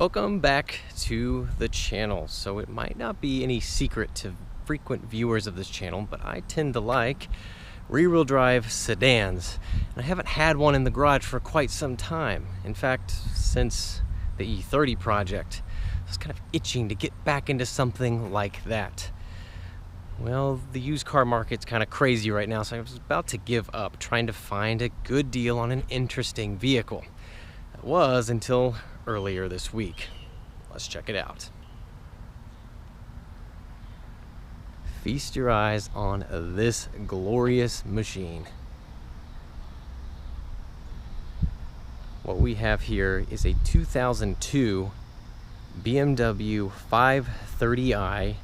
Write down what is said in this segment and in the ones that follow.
Welcome back to the channel. So it might not be any secret to frequent viewers of this channel, but I tend to like rear-wheel drive sedans. And I haven't had one in the garage for quite some time. In fact, since the E30 project. I was kind of itching to get back into something like that. Well, the used car market's kind of crazy right now, so I was about to give up trying to find a good deal on an interesting vehicle. It was until earlier this week. Let's check it out. Feast your eyes on this glorious machine. What we have here is a 2002 BMW 530i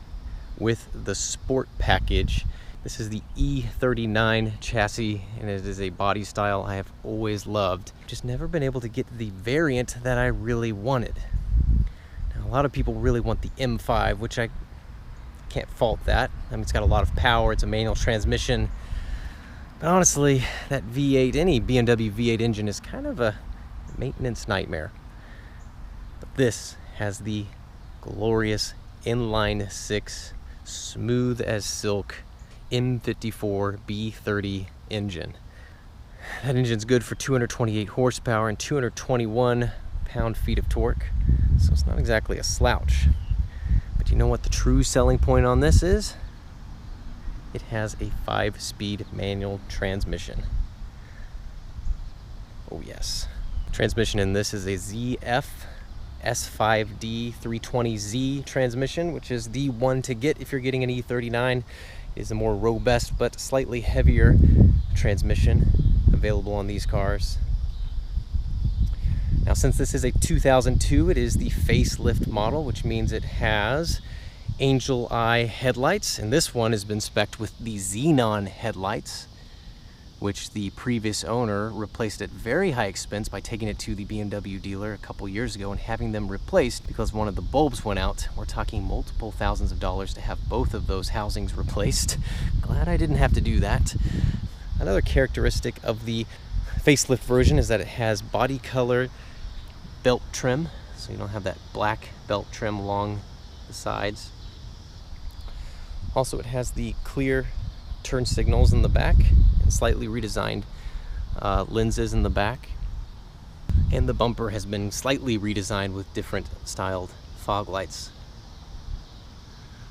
with the Sport package. This is the E39 chassis, and it is a body style I have always loved. Just never been able to get the variant that I really wanted. Now, a lot of people really want the M5, which I can't fault that. I mean, it's got a lot of power, it's a manual transmission. But honestly, that V8, any BMW V8 engine is kind of a maintenance nightmare. But this has the glorious inline 6, smooth as silk M54 B30 engine. That engine's good for 228 horsepower and 221 pound-feet of torque, so it's not exactly a slouch. But you know what the true selling point on this is? It has a 5-speed manual transmission. Oh yes. Transmission in this is a ZF S5D 320Z transmission, which is the one to get if you're getting an E39. It is a more robust but slightly heavier transmission available on these cars. Now, since this is a 2002, it is the facelift model, which means it has angel eye headlights, and this one has been spec'd with the xenon headlights, which the previous owner replaced at very high expense by taking it to the BMW dealer a couple years ago and having them replaced because one of the bulbs went out. We're talking multiple thousands of dollars to have both of those housings replaced. Glad I didn't have to do that. Another characteristic of the facelift version is that it has body color belt trim, so you don't have that black belt trim along the sides. Also, it has the clear turn signals in the back and slightly redesigned lenses in the back, and the bumper has been slightly redesigned with different styled fog lights.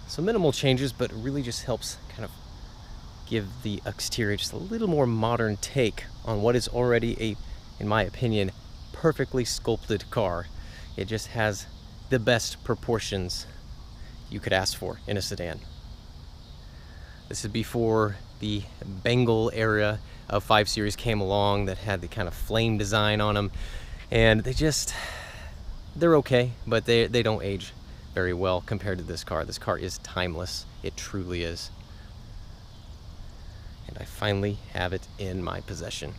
So minimal changes, but it really just helps kind of give the exterior just a little more modern take on what is already a, in my opinion, perfectly sculpted car. It just has the best proportions you could ask for in a sedan. This is before the Bengal era of 5 Series came along that had the kind of flame design on them, and they're okay, but they don't age very well compared to this car. This car is timeless. It truly is. And I finally have it in my possession.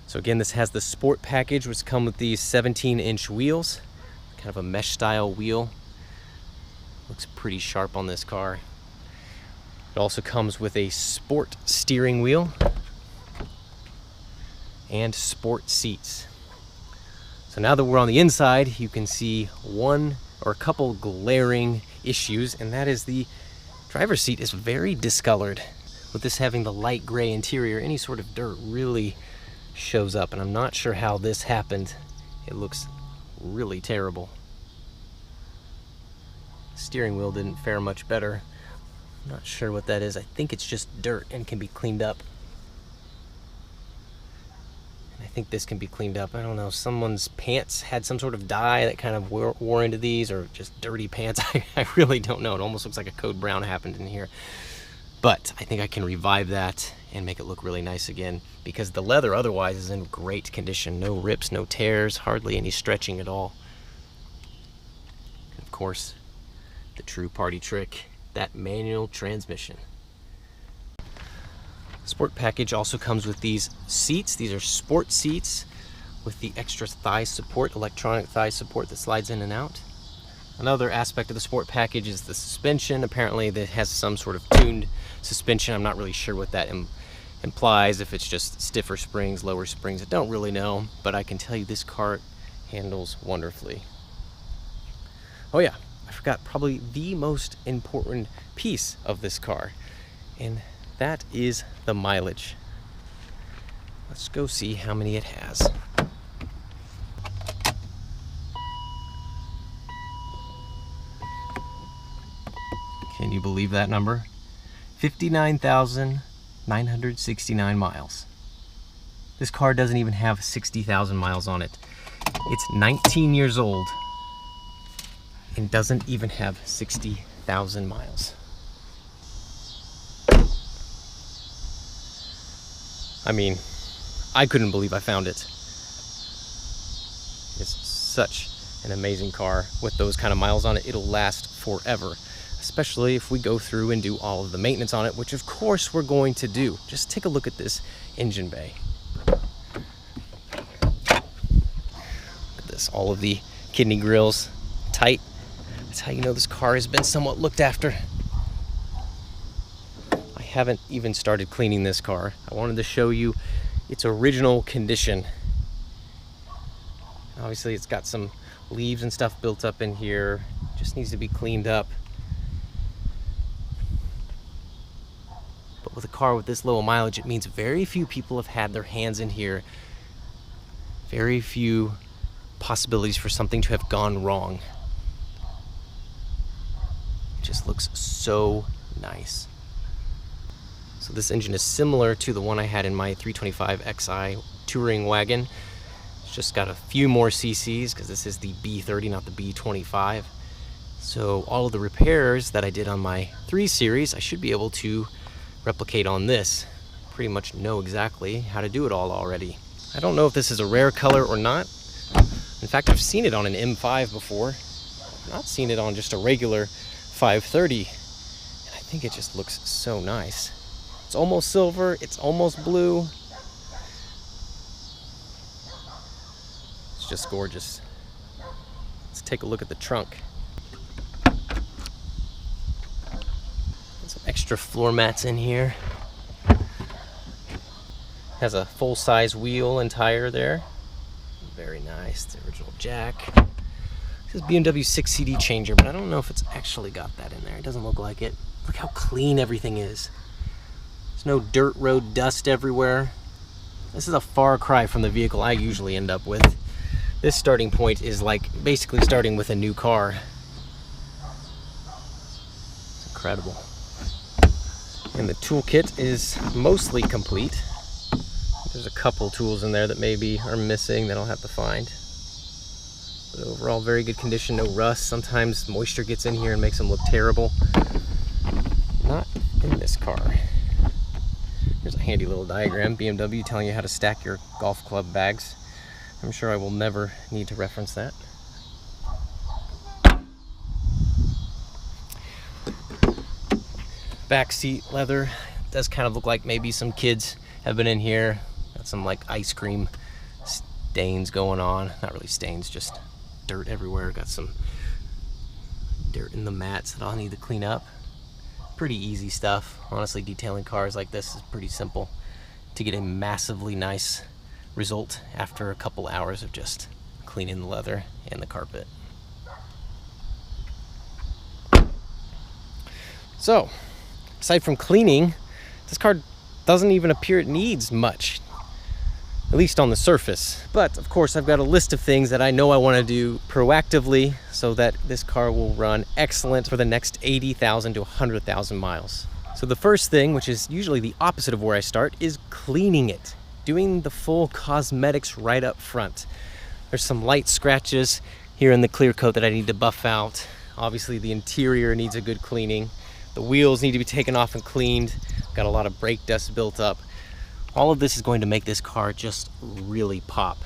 So again, this has the Sport package, which comes with these 17-inch wheels, kind of a mesh style wheel. Looks pretty sharp on this car. It also comes with a Sport steering wheel and Sport seats. So now that we're on the inside, you can see one or a couple glaring issues, and that is the driver's seat is very discolored. With this having the light gray interior, any sort of dirt really shows up, and I'm not sure how this happened. It looks really terrible. The steering wheel didn't fare much better. Not sure what that is. I think it's just dirt and can be cleaned up. And I think this can be cleaned up. I don't know, someone's pants had some sort of dye that kind of wore into these, or just dirty pants. I really don't know. It almost looks like a code brown happened in here. But I think I can revive that and make it look really nice again, because the leather otherwise is in great condition. No rips, no tears, hardly any stretching at all. And of course, the true party trick, that manual transmission. Sport package also comes with these seats. These are Sport seats with the extra thigh support, electronic thigh support that slides in and out. Another aspect of the Sport package is the suspension. Apparently that has some sort of tuned suspension. I'm not really sure what that implies, if it's just stiffer springs, lower springs. I don't really know, but I can tell you this car handles wonderfully. Oh yeah, I forgot probably the most important piece of this car, and that is the mileage. Let's go see how many it has. Can you believe that number? 59,969 miles. This car doesn't even have 60,000 miles on it. It's 19 years old and doesn't even have 60,000 miles. I mean, I couldn't believe I found it. It's such an amazing car. With those kind of miles on it, it'll last forever, especially if we go through and do all of the maintenance on it, which of course we're going to do. Just take a look at this engine bay. Look at this, all of the kidney grills tight. That's how you know this car has been somewhat looked after. I haven't even started cleaning this car. I wanted to show you its original condition. Obviously it's got some leaves and stuff built up in here. Just needs to be cleaned up. But with a car with this low mileage, it means very few people have had their hands in here. Very few possibilities for something to have gone wrong. It just looks so nice. So this engine is similar to the one I had in my 325 Xi touring wagon. It's just got a few more cc's because this is the B30, not the B25. So all of the repairs that I did on my 3 Series, I should be able to replicate on this. Pretty much know exactly how to do it all already. I don't know if this is a rare color or not. In fact, I've seen it on an M5 before. I've not seen it on just a regular 530. And I think it just looks so nice. It's almost silver, it's almost blue. It's just gorgeous. Let's take a look at the trunk. Some extra floor mats in here. Has a full-size wheel and tire there. Very nice. The original jack. This is BMW 6 CD changer, but I don't know if it's actually got that in there. It doesn't look like it. Look how clean everything is. There's no dirt road dust everywhere. This is a far cry from the vehicle I usually end up with. This starting point is like basically starting with a new car. It's incredible. And the toolkit is mostly complete. There's a couple tools in there that maybe are missing that I'll have to find. But overall, very good condition, no rust. Sometimes moisture gets in here and makes them look terrible. Not in this car. Here's a handy little diagram, BMW telling you how to stack your golf club bags. I'm sure I will never need to reference that. Back seat leather. It does kind of look like maybe some kids have been in here. Got some like ice cream stains going on. Not really stains, just dirt everywhere. Got some dirt in the mats that I'll need to clean up. Pretty easy stuff. Honestly, detailing cars like this is pretty simple to get a massively nice result after a couple hours of just cleaning the leather and the carpet. So, aside from cleaning, this car doesn't even appear it needs much, at least on the surface. But of course, I've got a list of things that I know I want to do proactively so that this car will run excellent for the next 80,000 to 100,000 miles. So the first thing, which is usually the opposite of where I start, is cleaning it. Doing the full cosmetics right up front. There's some light scratches here in the clear coat that I need to buff out. Obviously the interior needs a good cleaning. The wheels need to be taken off and cleaned. Got a lot of brake dust built up. All of this is going to make this car just really pop.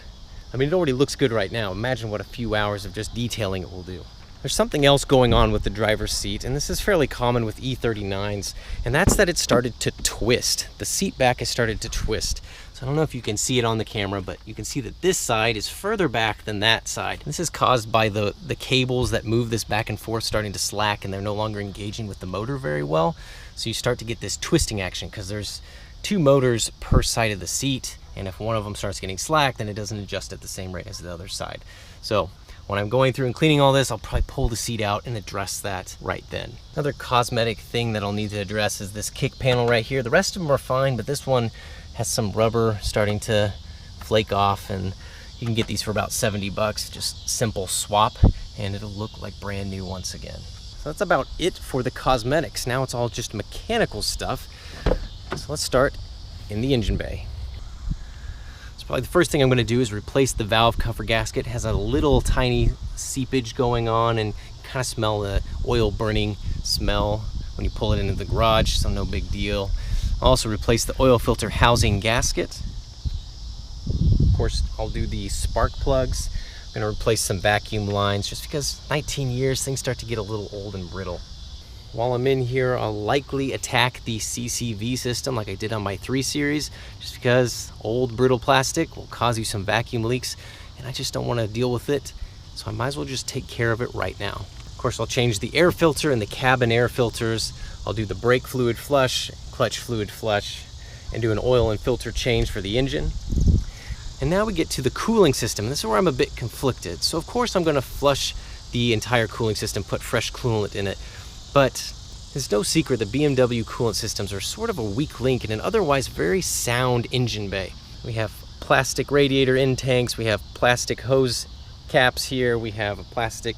I mean, it already looks good right now. Imagine what a few hours of just detailing it will do. There's something else going on with the driver's seat, and this is fairly common with E39s, and that's that it started to twist. The seat back has started to twist. So I don't know if you can see it on the camera, but you can see that this side is further back than that side. This is caused by the cables that move this back and forth starting to slack, and they're no longer engaging with the motor very well. So you start to get this twisting action because there's 2 motors per side of the seat, and if one of them starts getting slack, then it doesn't adjust at the same rate as the other side. So when I'm going through and cleaning all this, I'll probably pull the seat out and address that right then. Another cosmetic thing that I'll need to address is this kick panel right here. The rest of them are fine, but this one has some rubber starting to flake off, and you can get these for about 70 bucks. Just simple swap, and it'll look like brand new once again. So that's about it for the cosmetics. Now it's all just mechanical stuff. So let's start in the engine bay. So probably the first thing I'm going to do is replace the valve cover gasket. It has a little tiny seepage going on, and you kind of smell the oil burning smell when you pull it into the garage, so no big deal. I'll also replace the oil filter housing gasket. Of course, I'll do the spark plugs. I'm going to replace some vacuum lines just because 19 years, things start to get a little old and brittle. While I'm in here, I'll likely attack the CCV system like I did on my 3 Series, just because old brittle plastic will cause you some vacuum leaks, and I just don't want to deal with it, so I might as well just take care of it right now. Of course, I'll change the air filter and the cabin air filters. I'll do the brake fluid flush, clutch fluid flush, and do an oil and filter change for the engine. And now we get to the cooling system. This is where I'm a bit conflicted. So of course I'm going to flush the entire cooling system, put fresh coolant in it. But there's no secret that BMW coolant systems are sort of a weak link in an otherwise very sound engine bay. We have plastic radiator intakes, we have plastic hose caps here, we have a plastic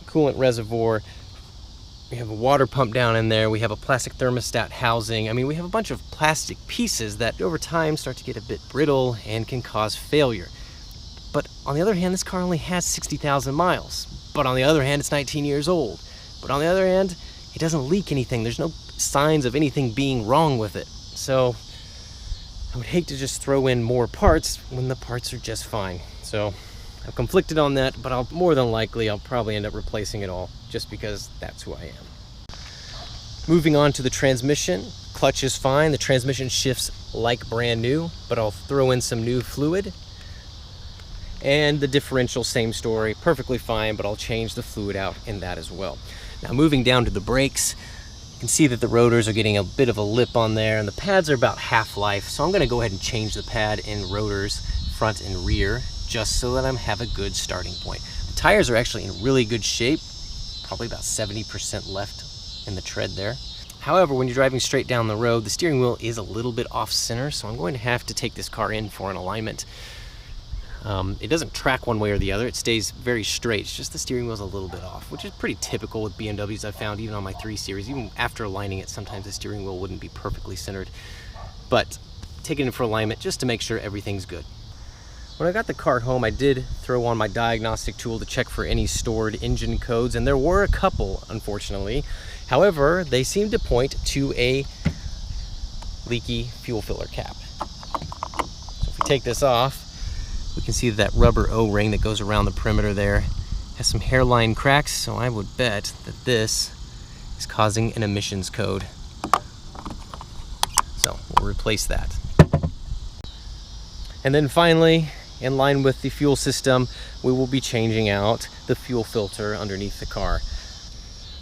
coolant reservoir, we have a water pump down in there, we have a plastic thermostat housing. I mean, we have a bunch of plastic pieces that over time start to get a bit brittle and can cause failure. But on the other hand, this car only has 60,000 miles. But on the other hand, it's 19 years old. But on the other hand, it doesn't leak anything. There's no signs of anything being wrong with it. So I would hate to just throw in more parts when the parts are just fine. So I'm conflicted on that, but I'll probably end up replacing it all just because that's who I am. Moving on to the transmission. Clutch is fine. The transmission shifts like brand new, but I'll throw in some new fluid. And the differential, same story, perfectly fine, but I'll change the fluid out in that as well. Now moving down to the brakes, you can see that the rotors are getting a bit of a lip on there, and the pads are about half-life, so I'm going to go ahead and change the pad in rotors, front and rear, just so that I have a good starting point. The tires are actually in really good shape, probably about 70% left in the tread there. However, when you're driving straight down the road, the steering wheel is a little bit off-center, so I'm going to have to take this car in for an alignment. It doesn't track one way or the other, it stays very straight. It's just the steering wheel's a little bit off, which is pretty typical with BMWs. I've found even on my 3 Series, even after aligning it, sometimes the steering wheel wouldn't be perfectly centered. But take it in for alignment just to make sure everything's good. When I got the car home, I did throw on my diagnostic tool to check for any stored engine codes, and there were a couple, unfortunately. However, they seemed to point to a leaky fuel filler cap. So if we take this off, we can see that rubber O-ring that goes around the perimeter there has some hairline cracks, so I would bet that this is causing an emissions code. So we'll replace that. And then finally, in line with the fuel system, we will be changing out the fuel filter underneath the car.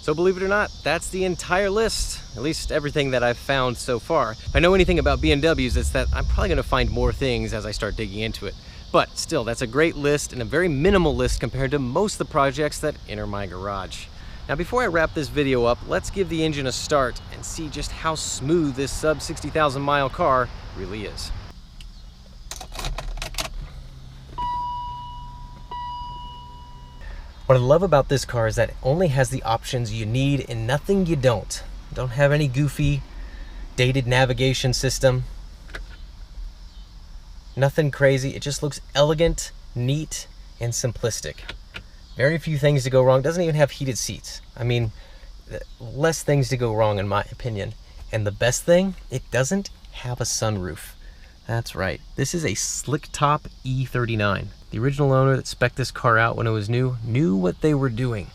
So believe it or not, that's the entire list, at least everything that I've found so far. If I know anything about BMWs, it's that I'm probably gonna find more things as I start digging into it. But still, that's a great list and a very minimal list compared to most of the projects that enter my garage. Now before I wrap this video up, let's give the engine a start and see just how smooth this sub 60,000 mile car really is. What I love about this car is that it only has the options you need and nothing you don't. Don't have any goofy, dated navigation system. Nothing crazy, it just looks elegant, neat, and simplistic. Very few things to go wrong. Doesn't even have heated seats. I mean, less things to go wrong in my opinion. And the best thing, it doesn't have a sunroof. That's right, this is a Slicktop E39. The original owner that spec'd this car out when it was new knew what they were doing.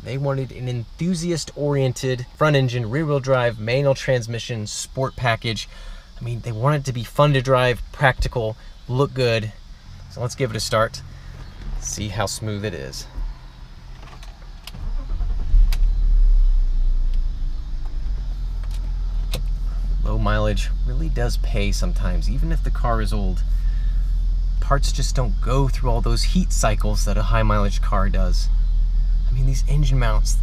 They wanted an enthusiast-oriented front-engine, rear-wheel drive, manual transmission, sport package. I mean, they want it to be fun to drive, practical, look good. So let's give it a start, see how smooth it is. Low mileage really does pay sometimes, even if the car is old. parts just don't go through all those heat cycles that a high mileage car does. I mean, these engine mounts,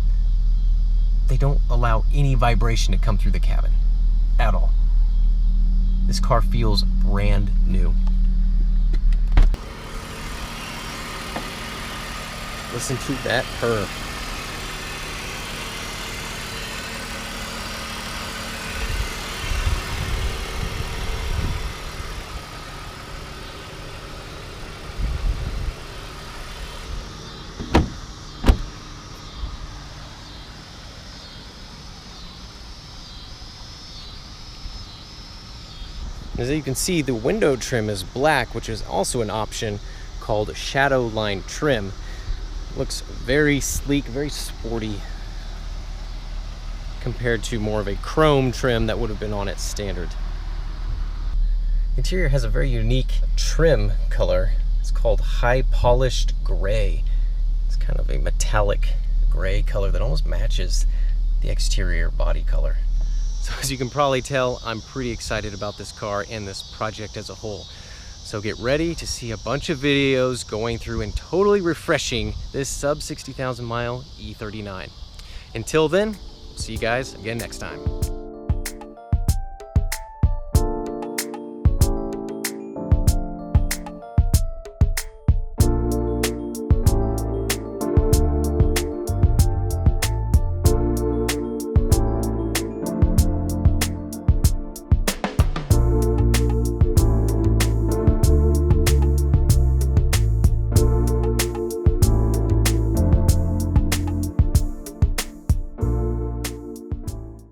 they don't allow any vibration to come through the cabin at all. This car feels brand new. Listen to that purr. As you can see, the window trim is black, which is also an option called shadow line trim. Looks very sleek, very sporty compared to more of a chrome trim that would have been on its standard. The interior has a very unique trim color. It's called high polished gray. It's kind of a metallic gray color that almost matches the exterior body color. So as you can probably tell, I'm pretty excited about this car and this project as a whole. So get ready to see a bunch of videos going through and totally refreshing this sub 60,000 mile E39. Until then, see you guys again next time.